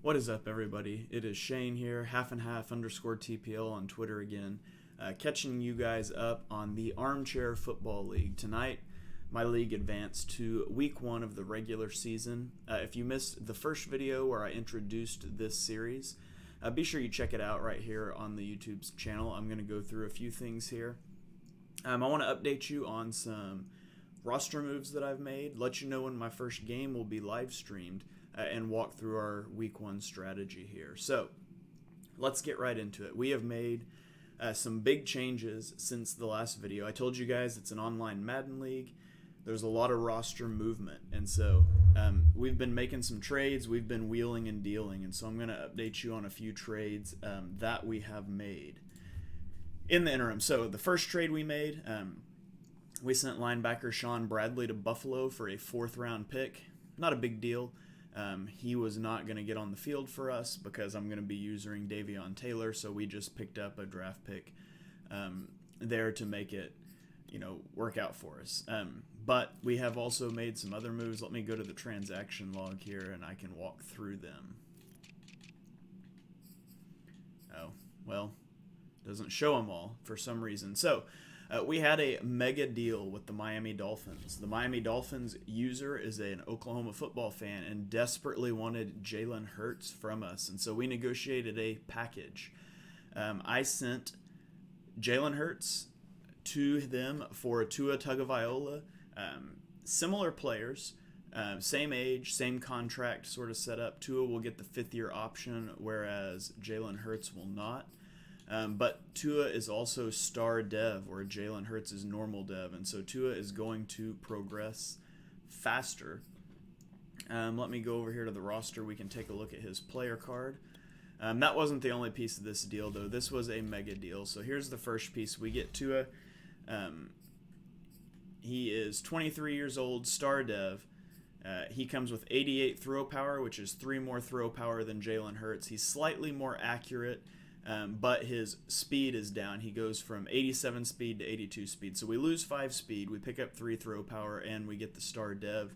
What is up, everybody? It is Shane here, half and half underscore TPL on Twitter again, catching you guys up on the Armchair Football League. Tonight, my league advanced to week 1 of the regular season. If you missed the first video where I introduced this series, be sure you check it out right here on the YouTube's channel. I'm going to go through a few things here. I want to update you on some roster moves that I've made, let you know when my first game will be live streamed, and walk through our week 1 strategy here. So let's get right into it. We have made some big changes since the last video. I told you guys it's an online Madden league. There's a lot of roster movement, and so we've been making some trades. We've been wheeling and dealing, and so I'm going to update you on a few trades that we have made in the interim. So the first trade we made, we sent linebacker Sean Bradley to Buffalo for a 4th round pick. Not a big deal. He was not going to get on the field for us because I'm going to be using Davion Taylor, so we just picked up a draft pick there to make it, work out for us. But we have also made some other moves. Let me go to the transaction log here and I can walk through them. Oh, well, doesn't show them all for some reason. So we had a mega deal with the Miami Dolphins. The Miami Dolphins user is an Oklahoma football fan and desperately wanted Jalen Hurts from us. And so we negotiated a package. I sent Jalen Hurts to them for Tua Tagovailoa. Similar players, same age, same contract sort of setup. Tua will get the 5th-year option, whereas Jalen Hurts will not. But Tua is also star dev, where Jalen Hurts is normal dev, and so Tua is going to progress faster. Let me go over here to the roster. We can take a look at his player card. That wasn't the only piece of this deal, though. This was a mega deal. So here's the first piece. We get Tua. He is 23 years old, star dev. He comes with 88 throw power, which is 3 more throw power than Jalen Hurts. He's slightly more accurate, but his speed is down. He goes from 87 speed to 82 speed. So we lose 5 speed, we pick up 3 throw power, and we get the star dev.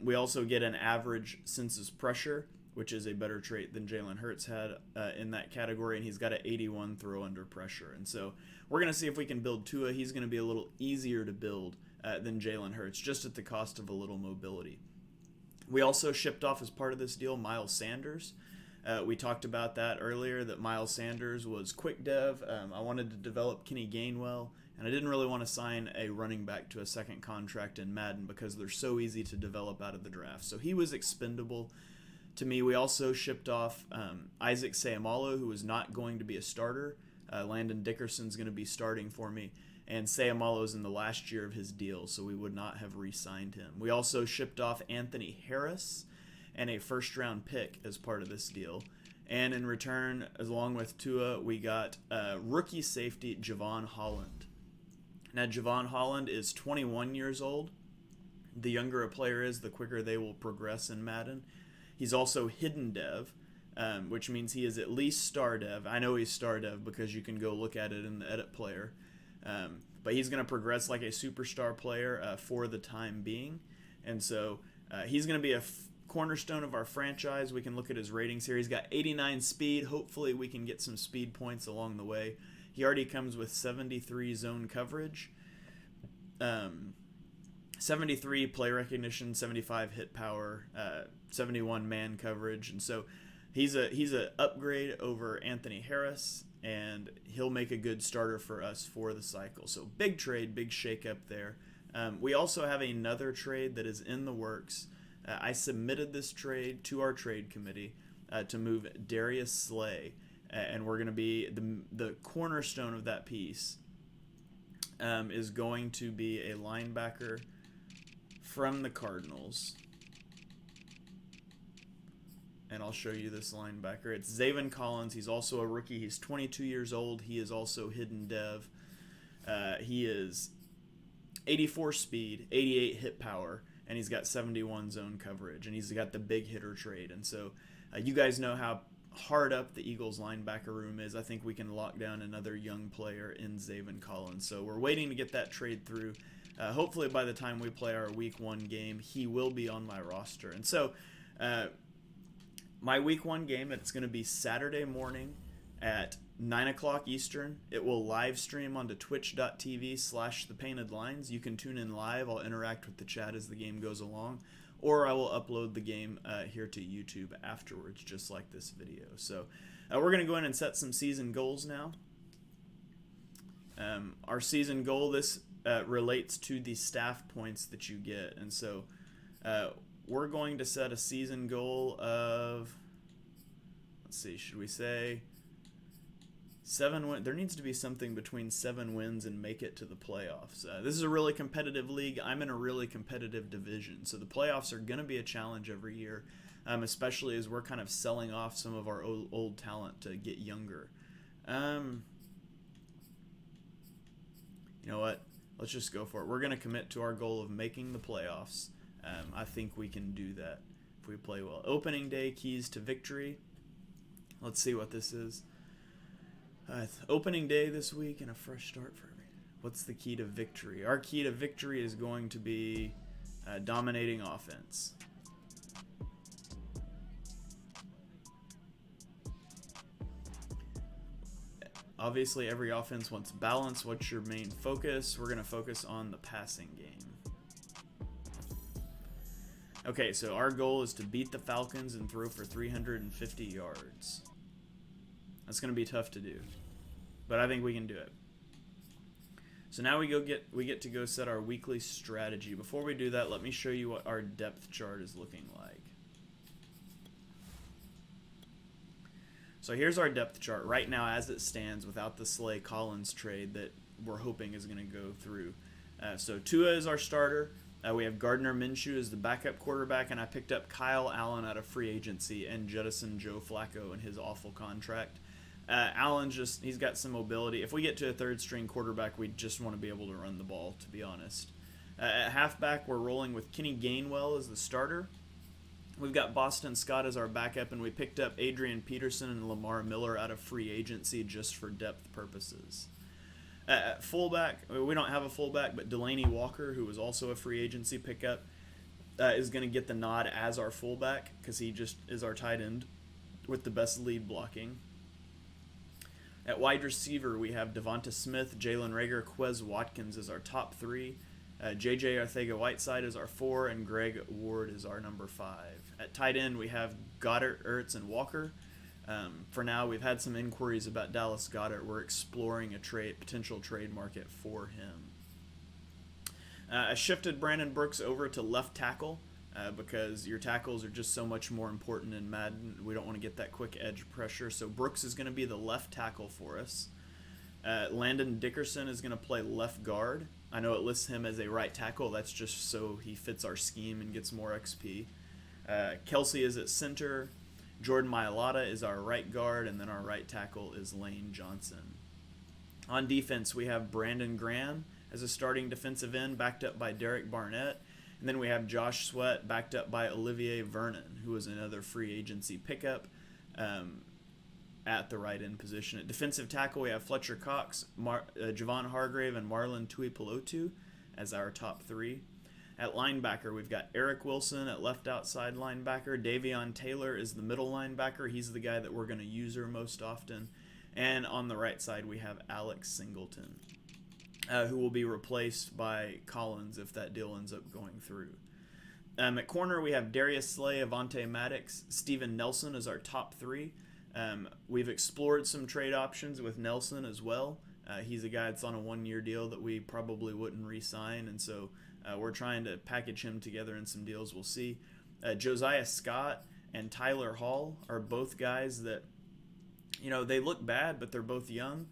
We also get an average senses pressure, which is a better trait than Jalen Hurts had in that category, and he's got an 81 throw under pressure. And so we're going to see if we can build Tua. He's going to be a little easier to build than Jalen Hurts, just at the cost of a little mobility. We also shipped off as part of this deal Miles Sanders. We talked about that earlier, that Miles Sanders was quick dev. I wanted to develop Kenny Gainwell, and I didn't really want to sign a running back to a second contract in Madden because they're so easy to develop out of the draft. So he was expendable to me. We also shipped off Isaac Seumalo, who was not going to be a starter. Landon Dickerson's going to be starting for me, and Seumalo's in the last year of his deal, so we would not have re-signed him. We also shipped off Anthony Harris and a 1st-round pick as part of this deal. And in return, along with Tua, we got rookie safety Javon Holland. Now, Javon Holland is 21 years old. The younger a player is, the quicker they will progress in Madden. He's also hidden dev, which means he is at least star dev. I know he's star dev because you can go look at it in the edit player. But he's going to progress like a superstar player for the time being. And so he's going to be a cornerstone of our franchise. We can look at his ratings here. He's got 89 speed. Hopefully we can get some speed points along the way. He already comes with 73 zone coverage, 73 play recognition, 75 hit power, 71 man coverage, and so he's a upgrade over Anthony Harris, and he'll make a good starter for us for the cycle. So big trade, big shakeup there. We also have another trade that is in the works. I submitted this trade to our trade committee to move Darius Slay, and we're going to be the cornerstone of that piece is going to be a linebacker from the Cardinals. And I'll show you this linebacker. It's Zaven Collins. He's also a rookie. He's 22 years old. He is also hidden dev. He is 84 speed, 88 hit power, and he's got 71 zone coverage, and he's got the big hitter trait. And so you guys know how hard up the Eagles linebacker room is. I think we can lock down another young player in Zaven Collins. So we're waiting to get that trade through. Hopefully by the time we play our week 1 game, he will be on my roster. And so My week 1 game, it's going to be Saturday morning at 9 o'clock Eastern. It will live stream onto twitch.tv/thepaintedlines. You can tune in live. I'll interact with the chat as the game goes along. Or I will upload the game here to YouTube afterwards, just like this video. So we're going to go in and set some season goals now. Our season goal, this relates to the staff points that you get. And so we're going to set a season goal of, let's see, should we say 7 wins? There needs to be something between 7 wins and make it to the playoffs. This is a really competitive league. I'm in a really competitive division. So the playoffs are going to be a challenge every year, especially as we're kind of selling off some of our old talent to get younger. You know what? Let's just go for it. We're going to commit to our goal of making the playoffs. I think we can do that if we play well. Opening day, keys to victory. Let's see what this is. Opening day this week and a fresh start for every. What's the key to victory? Our key to victory is going to be dominating offense. Obviously, every offense wants balance. What's your main focus? We're going to focus on the passing game. Okay, so our goal is to beat the Falcons and throw for 350 yards. That's going to be tough to do, but I think we can do it. So now we get to go set our weekly strategy. Before we do that, let me show you what our depth chart is looking like. So here's our depth chart right now as it stands without the Slay Collins trade that we're hoping is going to go through. So Tua is our starter. We have Gardner Minshew as the backup quarterback, and I picked up Kyle Allen out of free agency and jettisoned Joe Flacco in his awful contract. Allen he's got some mobility. If we get to a third string quarterback, we just want to be able to run the ball, to be honest. At halfback, we're rolling with Kenny Gainwell as the starter. We've got Boston Scott as our backup, and we picked up Adrian Peterson and Lamar Miller out of free agency just for depth purposes. At fullback, we don't have a fullback, but Delaney Walker, who was also a free agency pickup, is going to get the nod as our fullback because he just is our tight end with the best lead blocking. At wide receiver, we have Devonta Smith, Jalen Reagor, Quez Watkins as our top 3. J.J. Arcega-Whiteside is our 4, and Greg Ward is our number 5. At tight end, we have Goddard, Ertz, and Walker. For now, we've had some inquiries about Dallas Goedert. We're exploring a potential trade market for him. I shifted Brandon Brooks over to left tackle because your tackles are just so much more important in Madden. We don't want to get that quick edge pressure. So Brooks is going to be the left tackle for us. Landon Dickerson is going to play left guard. I know it lists him as a right tackle. That's just so he fits our scheme and gets more XP. Kelsey is at center. Jordan Mailata is our right guard, and then our right tackle is Lane Johnson. On defense, we have Brandon Graham as a starting defensive end, backed up by Derek Barnett. And then we have Josh Sweat, backed up by Olivier Vernon, who is another free agency pickup at the right end position. At defensive tackle, we have Fletcher Cox, Javon Hargrave, and Marlon Tuipulotu as our top 3. At linebacker, we've got Eric Wilson at left outside linebacker. Davion Taylor is the middle linebacker. He's the guy that we're going to use her most often. And on the right side, we have Alex Singleton, who will be replaced by Collins if that deal ends up going through. At corner, we have Darius Slay, Avonte Maddox. Steven Nelson is our top 3. We've explored some trade options with Nelson as well. He's a guy that's on a 1-year deal that we probably wouldn't re-sign, and so we're trying to package him together in some deals. We'll see. Josiah Scott and Tyler Hall are both guys that, they look bad, but they're both young.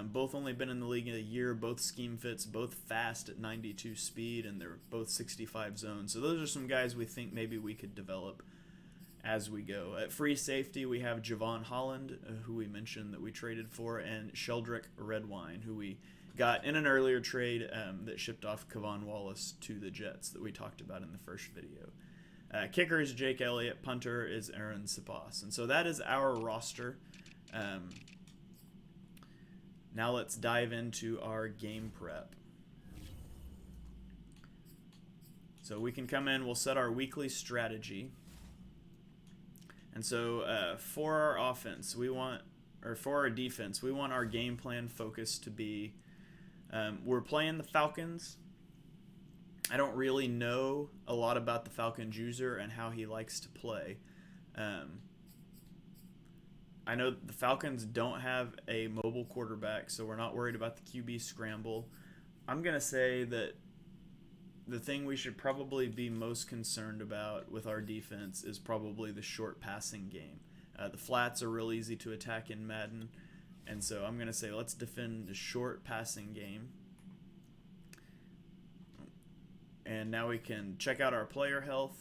Both only been in the league a year, both scheme fits, both fast at 92 speed, and they're both 65 zones. So those are some guys we think maybe we could develop as we go. At free safety, we have Javon Holland, who we mentioned that we traded for, and Sheldrick Redwine, who we got in an earlier trade that shipped off Kevon Wallace to the Jets that we talked about in the first video. Kicker is Jake Elliott. Punter is Aaron Sipas. And so that is our roster. Now let's dive into our game prep. So we can come in, we'll set our weekly strategy. And so for our offense, for our defense, we want our game plan focus to be, we're playing the Falcons. I don't really know a lot about the Falcons user and how he likes to play. I know the Falcons don't have a mobile quarterback, so we're not worried about the QB scramble. I'm going to say that the thing we should probably be most concerned about with our defense is probably the short passing game. The flats are real easy to attack in Madden, and so I'm going to say let's defend the short passing game. And now we can check out our player health.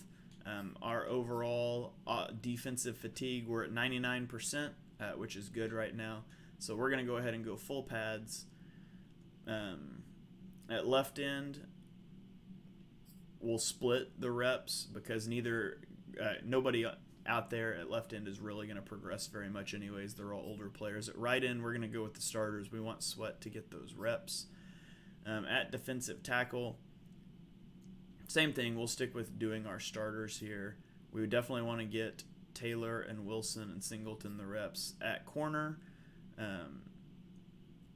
Our overall defensive fatigue, we're at 99%, which is good right now. So we're going to go ahead and go full pads. At left end, we'll split the reps because nobody out there at left end is really going to progress very much anyways. They're all older players. At right end, we're going to go with the starters. We want Sweat to get those reps. At defensive tackle, same thing. We'll stick with doing our starters here. We would definitely want to get Taylor and Wilson and Singleton the reps. At corner,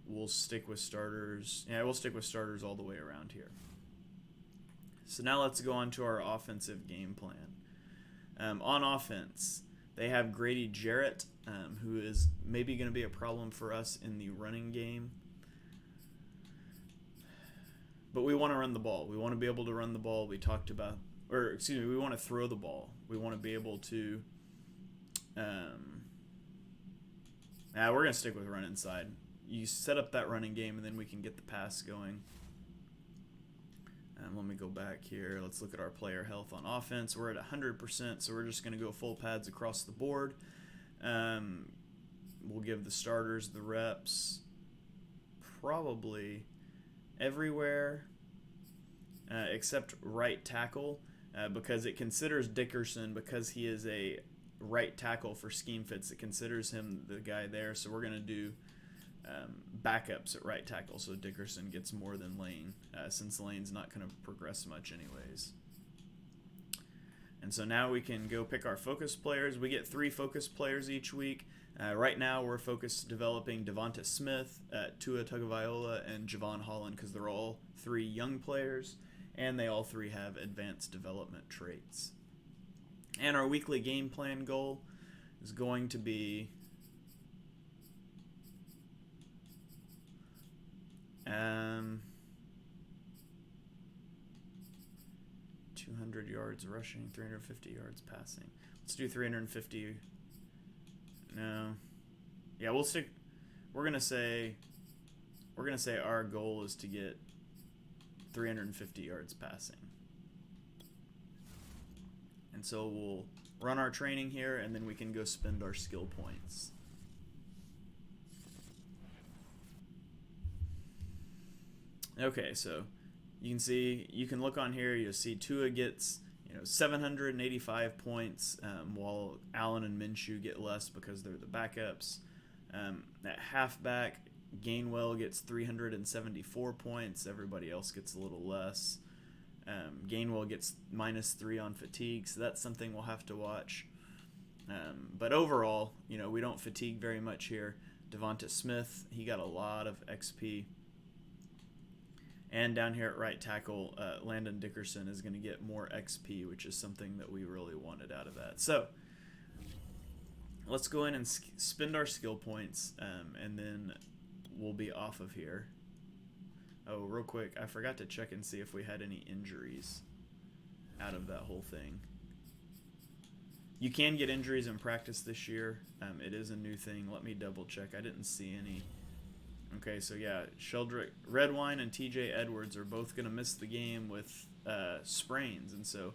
we'll stick with starters. Yeah, we'll stick with starters all the way around here. So now let's go on to our offensive game plan. On offense, they have Grady Jarrett, who is maybe going to be a problem for us in the running game. But we want to run the ball. We want to be able to run the ball. We want to throw the ball. We want to be able to. We're going to stick with run inside. You set up that running game, and then we can get the pass going. Let me go back here. Let's look at our player health on offense. We're at 100%, so we're just going to go full pads across the board. We'll give the starters the reps. Probably everywhere except right tackle because it considers Dickerson, because he is a right tackle for scheme fits, it considers him the guy there, so we're going to do backups at right tackle so Dickerson gets more than Lane, since Lane's not going to progress much anyways. And so now we can go pick our focus players. We get 3 focus players each week. Right now we're focused developing Devonta Smith, Tua Tagovailoa, and Javon Holland because they're all 3 young players and they all 3 have advanced development traits. And our weekly game plan goal is going to be 200 yards rushing, 350 yards passing. Let's do 350. No. Yeah, we'll stick. We're gonna say our goal is to get 350 yards passing. And so we'll run our training here, and then we can go spend our skill points. Okay, so you can look on here. You'll see Tua gets 785 points, while Allen and Minshew get less because they're the backups. At halfback, Gainwell gets 374 points. Everybody else gets a little less. Gainwell gets -3 on fatigue, so that's something we'll have to watch. But overall, we don't fatigue very much here. Devonta Smith, he got a lot of XP. And down here at right tackle, Landon Dickerson is going to get more XP, which is something that we really wanted out of that. So let's go in and spend our skill points, and then we'll be off of here. Oh, real quick, I forgot to check and see if we had any injuries out of that whole thing. You can get injuries in practice this year. It is a new thing. Let me double check. I didn't see any. Okay, so yeah, Sheldrick Redwine and TJ Edwards are both going to miss the game with sprains, and so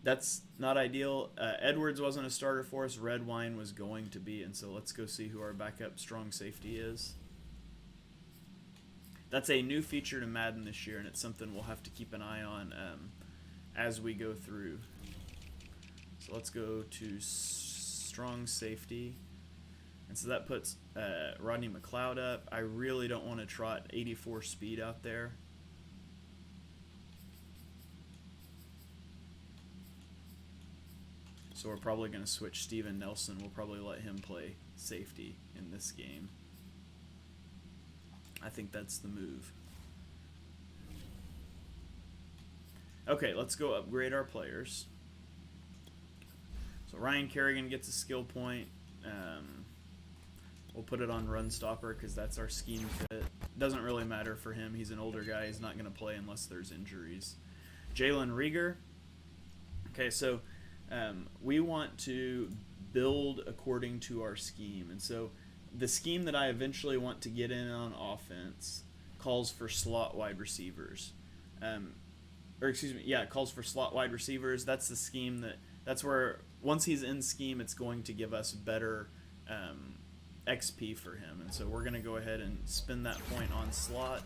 that's not ideal. Edwards wasn't a starter for us. Redwine was going to be, and so let's go see who our backup strong safety is. That's a new feature to Madden this year, and it's something we'll have to keep an eye on as we go through. So let's go to strong safety. And so that puts Rodney McLeod up. I really don't want to trot 84 speed out there. So we're probably going to switch Steven Nelson. We'll probably let him play safety in this game. I think that's the move. Okay, let's go upgrade our players. So Ryan Kerrigan gets a skill point. We'll put it on run stopper because that's our scheme fit. Doesn't really matter for him. He's an older guy. He's not going to play unless there's injuries. Jalen Rieger. Okay, so we want to build according to our scheme. And so the scheme that I eventually want to get in on offense calls for slot wide receivers. It calls for slot wide receivers. That's the scheme that's where once he's in scheme, it's going to give us better XP for him. And so we're going to go ahead and spin that point on slot.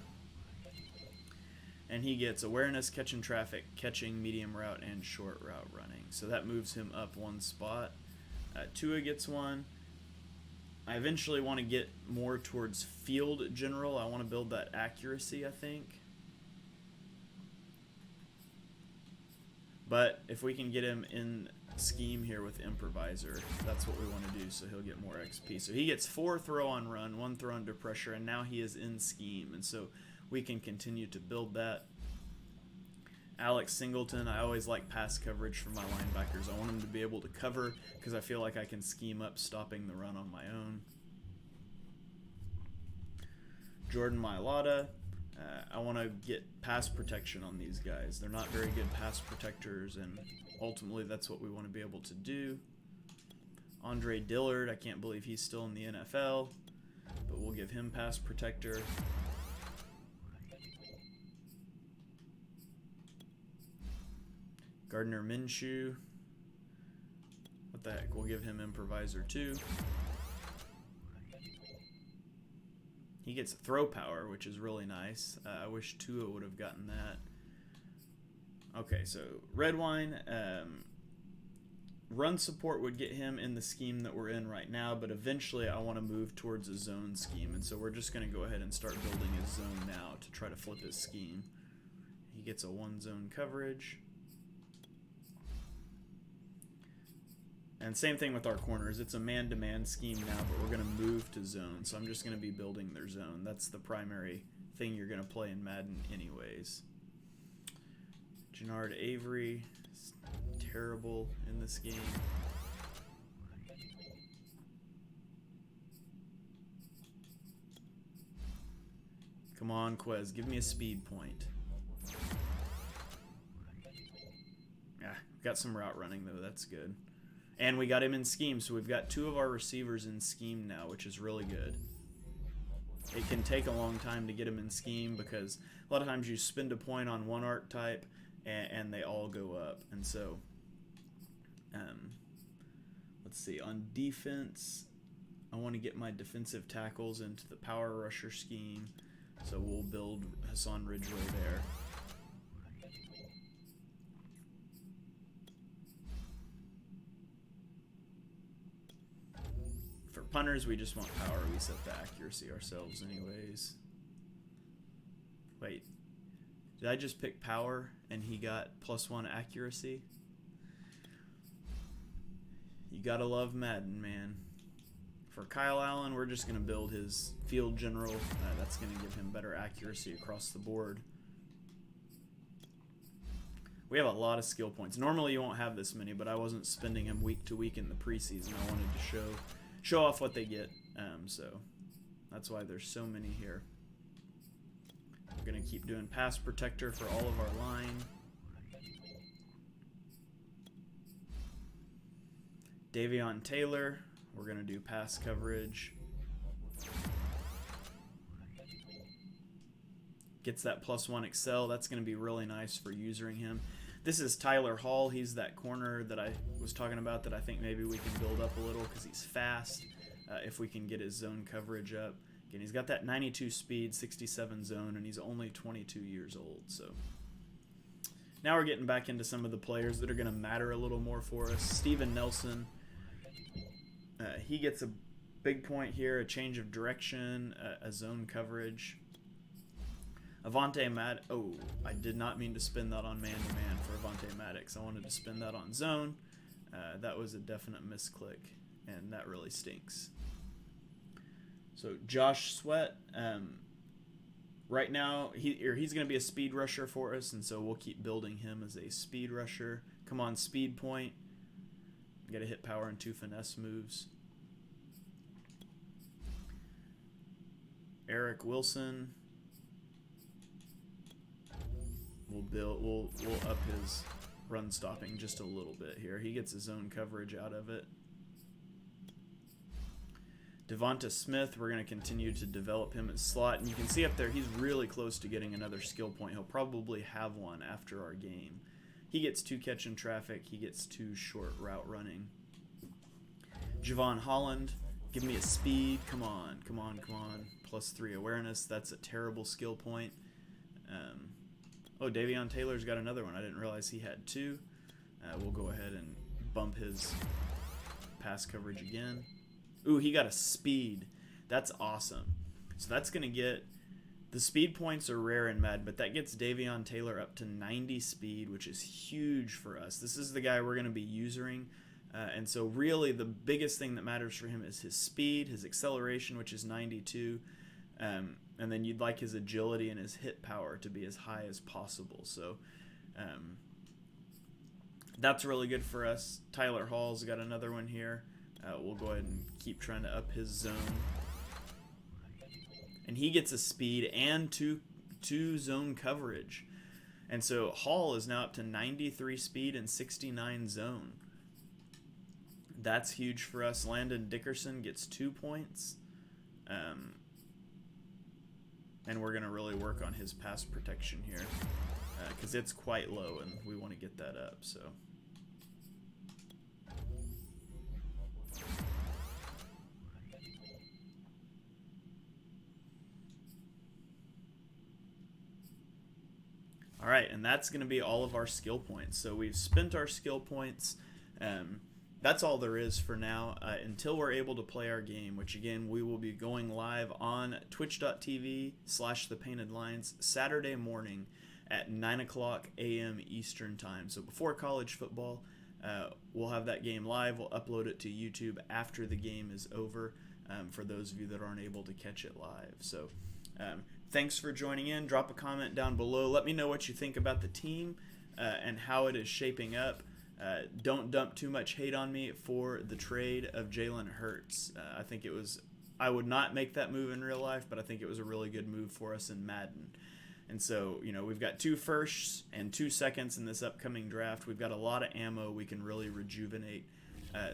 And he gets awareness, catching traffic, catching, medium route, and short route running. So that moves him up one spot. Tua gets one. I eventually want to get more towards field general. I want to build that accuracy, I think. But if we can get him in scheme here with improviser, that's what we want to do, so he'll get more XP. So he gets 4 throw on run, 1 throw under pressure, and now he is in scheme. And so we can continue to build that. Alex Singleton, I always like pass coverage for my linebackers. I want him to be able to cover because I feel like I can scheme up stopping the run on my own. Jordan Mailata, I want to get pass protection on these guys. They're not very good pass protectors, and ultimately that's what we want to be able to do. Andre Dillard, I can't believe he's still in the NFL, but we'll give him pass protector. Gardner Minshew, what the heck, we'll give him improviser too. He gets throw power, which is really nice. I wish Tua would have gotten that. Okay, so Redwine, run support would get him in the scheme that we're in right now, but eventually I want to move towards a zone scheme, and so we're just going to go ahead and start building his zone now to try to flip his scheme. He gets a 1 zone coverage. And same thing with our corners. It's a man-to-man scheme now, but we're going to move to zone. So I'm just going to be building their zone. That's the primary thing you're going to play in Madden anyways. Jannard Avery is terrible in this game. Come on, Quez. Give me a speed point. Yeah, got some route running, though. That's good. And we got him in scheme, so we've got 2 of our receivers in scheme now, which is really good. It can take a long time to get him in scheme because a lot of times you spend a point on one archetype and they all go up. And so, let's see, on defense, I want to get my defensive tackles into the power rusher scheme, so we'll build Hassan Ridgeway there. Punters, we just want power. We set the accuracy ourselves anyways. Wait, did I just pick power and he got +1 accuracy? You gotta love Madden, man. For Kyle Allen, we're just gonna build his field general. That's gonna give him better accuracy across the board. We have a lot of skill points. Normally you won't have this many, but I wasn't spending them week to week in the preseason. I wanted to show off what they get, so that's why there's so many here. We're going to keep doing pass protector for all of our line. Davion Taylor, we're going to do pass coverage. Gets that +1 excel. That's going to be really nice for using him. This is Tyler Hall. He's that corner that I was talking about that I think maybe we can build up a little because he's fast if we can get his zone coverage up. Again, he's got that 92 speed, 67 zone, and he's only 22 years old. So now we're getting back into some of the players that are going to matter a little more for us. Steven Nelson, he gets a big point here, a change of direction, a zone coverage. Avonte Maddox. Oh, I did not mean to spin that on man-to-man for Avonte Maddox. I wanted to spin that on zone. That was a definite misclick, and that really stinks. So Josh Sweat, right now he's going to be a speed rusher for us, and so we'll keep building him as a speed rusher. Come on, speed point. Got to hit power and 2 finesse moves. Eric Wilson. We'll up his run stopping just a little bit here. He gets his own coverage out of it. Devonta Smith, we're going to continue to develop him as slot. And you can see up there, he's really close to getting another skill point. He'll probably have one after our game. He gets 2 catch in traffic. He gets 2 short route running. Javon Holland, give me a speed. Come on, come on, come on. +3 awareness. That's a terrible skill point. Oh, Davion Taylor's got another one. I didn't realize he had 2. We'll go ahead and bump his pass coverage again. Ooh, he got a speed. That's awesome. So that's going to get... The speed points are rare in Madden, but that gets Davion Taylor up to 90 speed, which is huge for us. This is the guy we're going to be using. And so really the biggest thing that matters for him is his speed, his acceleration, which is 92. And then you'd like his agility and his hit power to be as high as possible. So that's really good for us. Tyler Hall's got another one here. We'll go ahead and keep trying to up his zone. And he gets a speed and two zone coverage. And so Hall is now up to 93 speed and 69 zone. That's huge for us. Landon Dickerson gets 2 points. And we're going to really work on his pass protection here because it's quite low and we want to get that up. So. All right, and that's going to be all of our skill points. So we've spent our skill points. That's all there is for now until we're able to play our game, which again, we will be going live on twitch.tv/thepaintedlines Saturday morning at 9:00 a.m. Eastern time. So before college football, we'll have that game live. We'll upload it to YouTube after the game is over for those of you that aren't able to catch it live. So thanks for joining in. Drop a comment down below. Let me know what you think about the team and how it is shaping up. Don't dump too much hate on me for the trade of Jalen Hurts. I would not make that move in real life, but I think it was a really good move for us in Madden. And so, we've got 2 firsts and 2 seconds in this upcoming draft. We've got a lot of ammo. We can really rejuvenate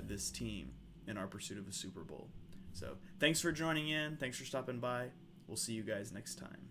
this team in our pursuit of a Super Bowl. So thanks for joining in. Thanks for stopping by. We'll see you guys next time.